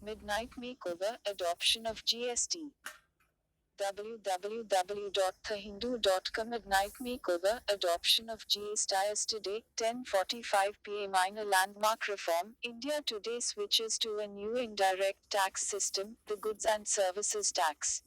Midnight Makeover Adoption of GST. www.thehindu.com Midnight Makeover Adoption of GST. Yesterday, 10:45 p.m. In a landmark reform, India today switches to a new indirect tax system, the Goods and Services Tax.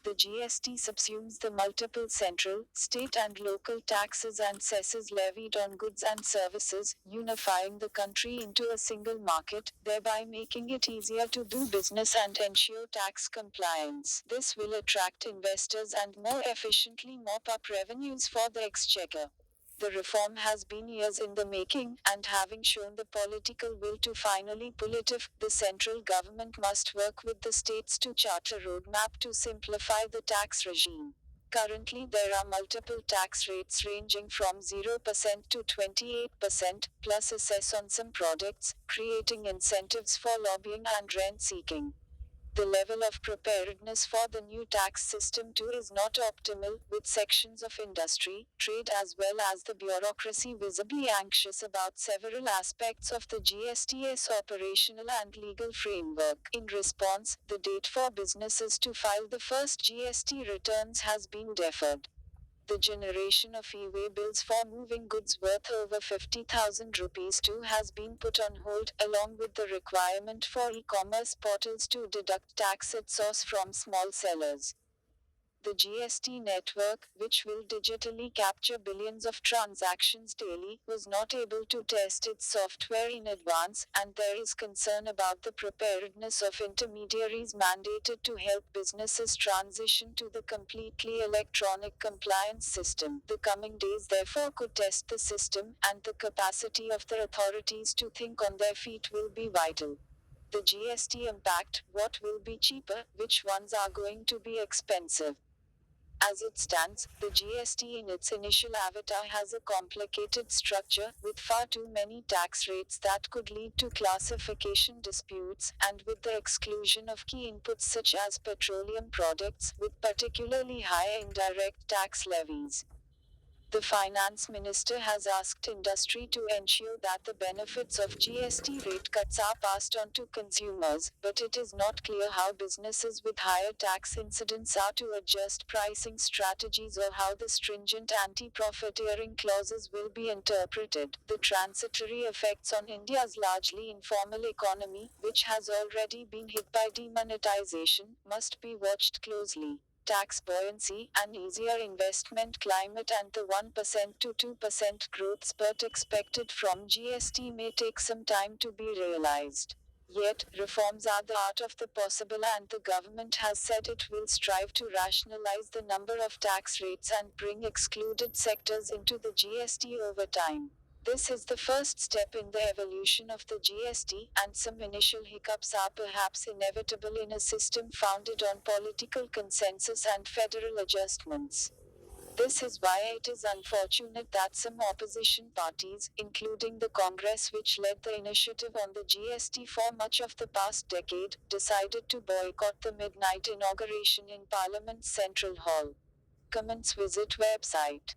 The GST subsumes the multiple central, state and local taxes and cesses levied on goods and services, unifying the country into a single market, thereby making it easier to do business and ensure tax compliance. This will attract investors and more efficiently mop up revenues for the exchequer. The reform has been years in the making, and having shown the political will to finally pull it if the central government must work with the states to chart a roadmap to simplify the tax regime. Currently, there are multiple tax rates ranging from 0% to 28%, plus a cess on some products, creating incentives for lobbying and rent seeking. The level of preparedness for the new tax system too is not optimal, with sections of industry, trade as well as the bureaucracy visibly anxious about several aspects of the GST's operational and legal framework. In response, the date for businesses to file the first GST returns has been deferred. The generation of e-way bills for moving goods worth over 50,000 rupees too has been put on hold, along with the requirement for e-commerce portals to deduct tax at source from small sellers. The GST network, which will digitally capture billions of transactions daily, was not able to test its software in advance, and there is concern about the preparedness of intermediaries mandated to help businesses transition to the completely electronic compliance system. The coming days therefore could test the system, and the capacity of the authorities to think on their feet will be vital. The GST impact: what will be cheaper, which ones are going to be expensive? As it stands, the GST in its initial avatar has a complicated structure, with far too many tax rates that could lead to classification disputes, and with the exclusion of key inputs such as petroleum products, with particularly high indirect tax levies. The finance minister has asked industry to ensure that the benefits of GST rate cuts are passed on to consumers, but it is not clear how businesses with higher tax incidence are to adjust pricing strategies or how the stringent anti-profiteering clauses will be interpreted. The transitory effects on India's largely informal economy, which has already been hit by demonetization, must be watched closely. Tax buoyancy, an easier investment climate and the 1% to 2% growth spurt expected from GST may take some time to be realized. Yet, reforms are the art of the possible and the government has said it will strive to rationalize the number of tax rates and bring excluded sectors into the GST over time. This is the first step in the evolution of the GST, and some initial hiccups are perhaps inevitable in a system founded on political consensus and federal adjustments. This is why it is unfortunate that some opposition parties, including the Congress which led the initiative on the GST for much of the past decade, decided to boycott the midnight inauguration in Parliament's Central Hall. Comments: visit website.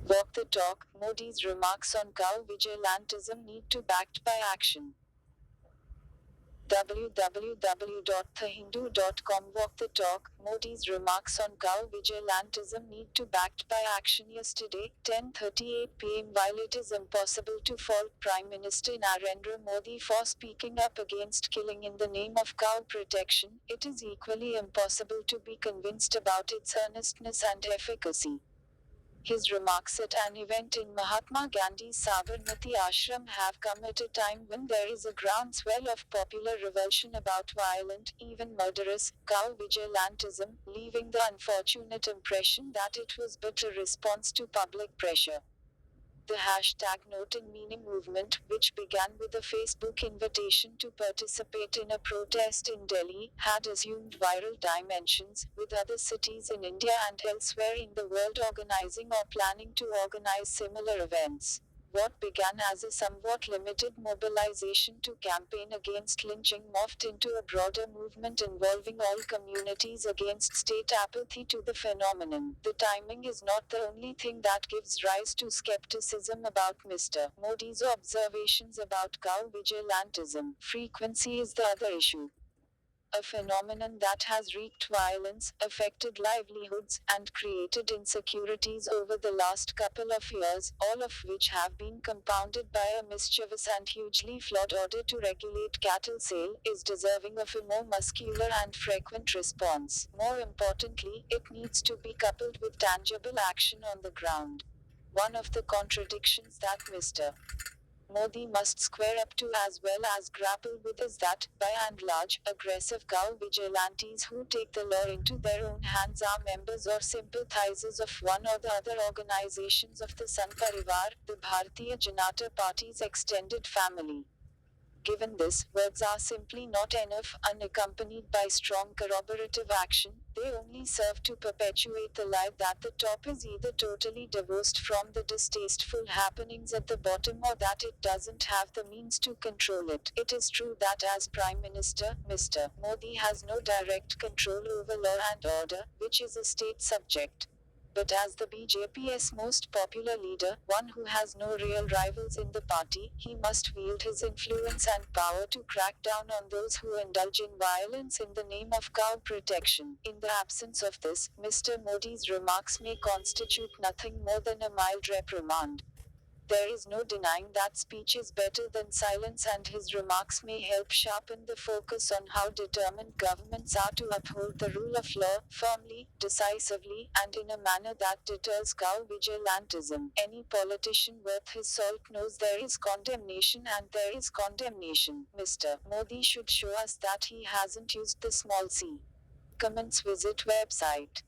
Walk the talk: Modi's remarks on cow vigilantism need to backed by action. www.thehindu.com Walk the talk: Modi's remarks on cow vigilantism need to backed by action. Yesterday, 10:38 p.m. While it is impossible to fault Prime Minister Narendra Modi for speaking up against killing in the name of cow protection, it is equally impossible to be convinced about its earnestness and efficacy. His remarks at an event in Mahatma Gandhi's Sabarmati ashram have come at a time when there is a groundswell of popular revulsion about violent, even murderous, cow vigilantism, leaving the unfortunate impression that it was but a response to public pressure. The hashtag Note in Meaning movement, which began with a Facebook invitation to participate in a protest in Delhi, had assumed viral dimensions, with other cities in India and elsewhere in the world organizing or planning to organize similar events. What began as a somewhat limited mobilization to campaign against lynching morphed into a broader movement involving all communities against state apathy to the phenomenon. The timing is not the only thing that gives rise to skepticism about Mr. Modi's observations about cow vigilantism. Frequency is the other issue, a phenomenon that has wreaked violence, affected livelihoods, and created insecurities over the last couple of years, all of which have been compounded by a mischievous and hugely flawed order to regulate cattle sale, is deserving of a more muscular and frequent response. More importantly, it needs to be coupled with tangible action on the ground. One of the contradictions that Mr. Modi must square up to as well as grapple with is that, by and large, aggressive cow vigilantes who take the law into their own hands are members or sympathizers of one or the other organizations of the Sangh Parivar, the Bharatiya Janata Party's extended family. Given this, words are simply not enough, unaccompanied by strong corroborative action, they only serve to perpetuate the lie that the top is either totally divorced from the distasteful happenings at the bottom or that it doesn't have the means to control it. It is true that as Prime Minister, Mr. Modi has no direct control over law and order, which is a state subject. But as the BJP's most popular leader, one who has no real rivals in the party, he must wield his influence and power to crack down on those who indulge in violence in the name of cow protection. In the absence of this, Mr. Modi's remarks may constitute nothing more than a mild reprimand. There is no denying that speech is better than silence, and his remarks may help sharpen the focus on how determined governments are to uphold the rule of law, firmly, decisively, and in a manner that deters cow vigilantism. Any politician worth his salt knows there is condemnation and there is condemnation. Mr. Modi should show us that he hasn't used the small c. Comments visit website.